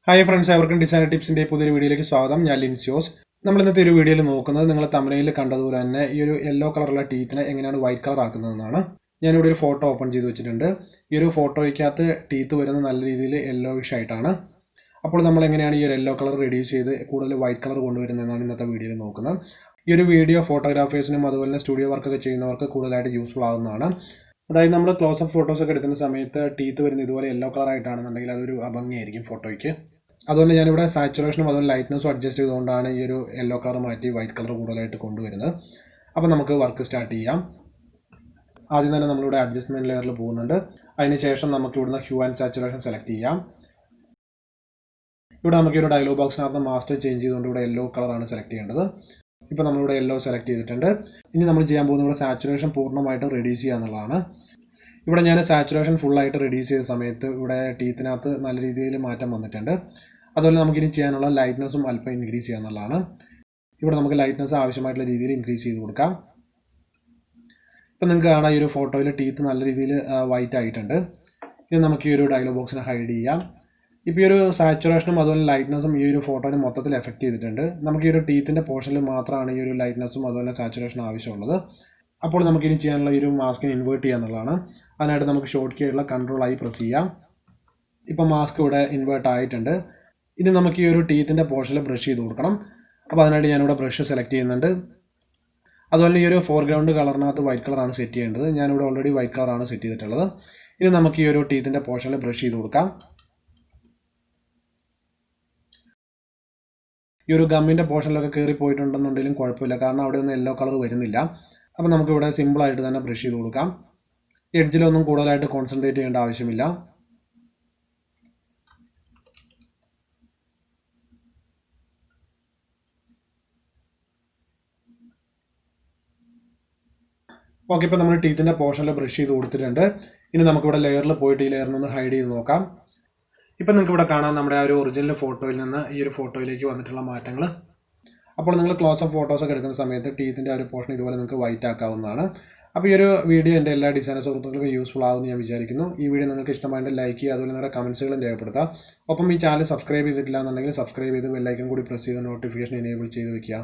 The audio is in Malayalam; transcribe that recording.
ഹായ് ഫ്രണ്ട്സ്, എവർക്കും ഡിസൈനർ ടിപ്സിൻ്റെ പുതിയൊരു വീഡിയോയിലേക്ക് സ്വാഗതം. ഞാൻ ലിൻസിയോസ്. നമ്മൾ ഇന്നത്തെ ഒരു വീഡിയോയിൽ നോക്കുന്നത് നിങ്ങൾ തമിഴിൽ കണ്ടതുപോലെ തന്നെ ഈ ഒരു യെല്ലോ കളറുള്ള ടീത്തിനെ എങ്ങനെയാണ് വൈറ്റ് കളർ ആക്കുന്നതെന്നാണ്. ഞാനിവിടെ ഒരു ഫോട്ടോ ഓപ്പൺ ചെയ്ത് വെച്ചിട്ടുണ്ട്. ഈ ഒരു ഫോട്ടോയ്ക്കകത്ത് ടീത്ത് വരുന്നത് നല്ല രീതിയിൽ യെല്ലോയിഷ് ആയിട്ടാണ്. അപ്പോൾ നമ്മൾ എങ്ങനെയാണ് ഈ ഒരു യെല്ലോ കളർ റെഡ്യൂസ് ചെയ്ത് കൂടുതൽ വൈറ്റ് കളർ കൊണ്ടുവരുന്നതെന്നാണ് ഇന്നത്തെ വീഡിയോയിൽ നോക്കുന്നത്. ഈ ഒരു വീഡിയോ ഫോട്ടോഗ്രാഫേഴ്സിനും അതുപോലെ തന്നെ സ്റ്റുഡിയോ വർക്കൊക്കെ ചെയ്യുന്നവർക്ക് കൂടുതലായിട്ട് യൂസ്ഫുൾ ആകുന്നതാണ്. അതായത് നമ്മൾ ക്ലോസപ്പ് ഫോട്ടോസൊക്കെ എടുക്കുന്ന സമയത്ത് ടീത്ത് വരുന്നത് ഇതുപോലെ യെല്ലോ കളർ ആയിട്ടാണെന്നുണ്ടെങ്കിൽ അതൊരു അഭംഗിയായിരിക്കും ഫോട്ടോയ്ക്ക്. അതുകൊണ്ട് ഞാനിവിടെ സാച്ചുറേഷനും അതുപോലെ ലൈറ്റ്നസും അഡ്ജസ്റ്റ് ചെയ്തുകൊണ്ടാണ് ഈ ഒരു യെല്ലോ കളർ മാറ്റി വൈറ്റ് കളർ കൂടുതലായിട്ട് കൊണ്ടുവരുന്നത്. അപ്പോൾ നമുക്ക് വർക്ക് സ്റ്റാർട്ട് ചെയ്യാം. ആദ്യം തന്നെ നമ്മളിവിടെ അഡ്ജസ്റ്റ്മെൻറ്റ് ലെയറിൽ പോകുന്നുണ്ട്. അതിനുശേഷം നമുക്ക് ഇവിടുന്ന് ഹ്യൂ ആൻഡ് സാച്ചുറേഷൻ സെലക്ട് ചെയ്യാം. ഇവിടെ നമുക്ക് ഈ ഒരു ഡയലോഗ് ബോക്സിനകത്ത് മാസ്റ്റർ ചേഞ്ച് ചെയ്തുകൊണ്ട് ഇവിടെ യെല്ലോ കളറാണ് സെലക്ട് ചെയ്യേണ്ടത്. ഇപ്പോൾ നമ്മളിവിടെ യെല്ലോ സെലക്ട് ചെയ്തിട്ടുണ്ട്. ഇനി നമ്മൾ ചെയ്യാൻ പോകുന്നത് ഇവിടെ സാച്ചുറേഷൻ പൂർണ്ണമായിട്ടും റെഡ്യൂസ് ചെയ്യുക എന്നുള്ളതാണ്. ഇവിടെ ഞാൻ സാച്ചുറേഷൻ ഫുള്ളായിട്ട് റെഡ്യൂസ് ചെയ്ത സമയത്ത് ഇവിടെ ടീത്തിനകത്ത് നല്ല രീതിയിൽ മാറ്റം വന്നിട്ടുണ്ട്. അതുപോലെ നമുക്കിനി ചെയ്യാനുള്ള ലൈറ്റ്നസും അല്പം ഇൻക്രീസ് ചെയ്യുക എന്നുള്ളതാണ്. ഇവിടെ നമുക്ക് ലൈറ്റ്നസ് ആവശ്യമായിട്ടുള്ള രീതിയിൽ ഇൻക്രീസ് ചെയ്ത് കൊടുക്കാം. ഇപ്പം നിങ്ങൾക്ക് കാണാം ഈ ഒരു ഫോട്ടോയിൽ ടീത്ത് നല്ല രീതിയിൽ വൈറ്റ് ആയിട്ടുണ്ട്. ഇത് നമുക്ക് ഈ ഒരു ഡയലോഗ് ബോക്സിനെ ഹൈഡ് ചെയ്യാം. ഇപ്പോൾ ഈ ഒരു സാച്ചുറേഷനും അതുപോലെ ലൈറ്റ്നസും ഈ ഒരു ഫോട്ടോനെ മൊത്തത്തിൽ എഫക്റ്റ് ചെയ്തിട്ടുണ്ട്. നമുക്ക് ഈ ഒരു ടീത്തിൻ്റെ പോർഷനിൽ മാത്രമാണ് ഈ ഒരു ലൈറ്റ്നസും അതുപോലെ സാച്ചുറേഷനും ആവശ്യമുള്ളത്. അപ്പോൾ നമുക്കിനി ചെയ്യാനുള്ള ഈ ഒരു മാസ്കിനെ ഇൻവേർട്ട് ചെയ്യുക എന്നുള്ളതാണ്. അതിനായിട്ട് നമുക്ക് ഷോർട്ട് കീ ആയിട്ടുള്ള കൺട്രോൾ-I പ്രസ് ചെയ്യാം. ഇപ്പോൾ മാസ്ക് ഇവിടെ ഇൻവേർട്ട് ആയിട്ടുണ്ട്. ഇനി നമുക്ക് ഈ ഒരു ടീത്തിൻ്റെ പോർഷനിൽ ബ്രഷ് ചെയ്ത് കൊടുക്കണം. അപ്പോൾ അതിനായിട്ട് ഞാനിവിടെ ബ്രഷ് സെലക്ട് ചെയ്യുന്നുണ്ട്. അതുപോലെ ഈ ഒരു ഫോർഗ്രൗണ്ട് കളറിനകത്ത് വൈറ്റ് കളറാണ് സെറ്റ് ചെയ്യേണ്ടത്. ഞാനിവിടെ ഓൾറെഡി വൈറ്റ് കളറാണ് സെറ്റ് ചെയ്തിട്ടുള്ളത്. ഇനി നമുക്ക് ഈ ഒരു ടീത്തിൻ്റെ പോർഷനിൽ ബ്രഷ് ചെയ്ത് കൊടുക്കാം. ഈ ഒരു ഗമ്മിൻ്റെ പോർഷനിലൊക്കെ കയറി പോയിട്ടുണ്ടെന്നുണ്ടെങ്കിലും കുഴപ്പമില്ല, കാരണം അവിടെ ഒന്നും യെല്ലോ കളർ വരുന്നില്ല. അപ്പോൾ നമുക്കിവിടെ സിമ്പിളായിട്ട് തന്നെ ബ്രഷ് ചെയ്ത് കൊടുക്കാം. എഡ്ജിലൊന്നും കൂടുതലായിട്ട് കോൺസെൻട്രേറ്റ് ചെയ്യേണ്ട ആവശ്യമില്ല. ഓക്കെ, ഇപ്പോൾ നമ്മൾ ടീത്തിൻ്റെ പോർഷനിൽ ബ്രഷ് ചെയ്ത് കൊടുത്തിട്ടുണ്ട്. ഇനി നമുക്കിവിടെ ലെയറിൽ പോയിട്ട് ഈ ലെയറിനൊന്ന് ഹൈഡ് ചെയ്ത് നോക്കാം. ഇപ്പം നിങ്ങൾക്ക് ഇവിടെ കാണാം നമ്മുടെ ആ ഒരു ഒറിജിനൽ ഫോട്ടോയിൽ നിന്ന് ഈ ഒരു ഫോട്ടോയിലേക്ക് വന്നിട്ടുള്ള മാറ്റങ്ങൾ. അപ്പോൾ നിങ്ങൾ ക്ലോസപ്പ് ഫോട്ടോസൊക്കെ എടുക്കുന്ന സമയത്ത് ടീത്തിൻ്റെ ആ ഒരു പോർഷൻ ഇതുപോലെ നിങ്ങൾക്ക് വൈറ്റ് ആക്കാവുന്നതാണ്. അപ്പോൾ ഈ ഒരു വീഡിയോ എൻ്റെ എല്ലാ ഡിസൈനർ സുഹൃത്തുക്കൾക്കും യൂസ്ഫുൾ ആകുമെന്ന് ഞാൻ വിചാരിക്കുന്നു. ഈ വീഡിയോ നിങ്ങൾക്ക് ഇഷ്ടമായിട്ട് ലൈക്ക് ചെയ്യുക, അതുപോലെ നിങ്ങളുടെ കമൻസുകളും രേഖപ്പെടുത്തുക. ഒപ്പം ഈ ചാനൽ സബ്സ്ക്രൈബ് ചെയ്തിട്ടില്ല എന്നുണ്ടെങ്കിൽ സബ്സ്ക്രൈബ് ചെയ്ത് ബെല്ലൈക്കൺ കൂടി പ്രസ് ചെയ്ത് നോട്ടിഫിക്കേഷൻ എനേബിൾ ചെയ്ത് വയ്ക്കുക.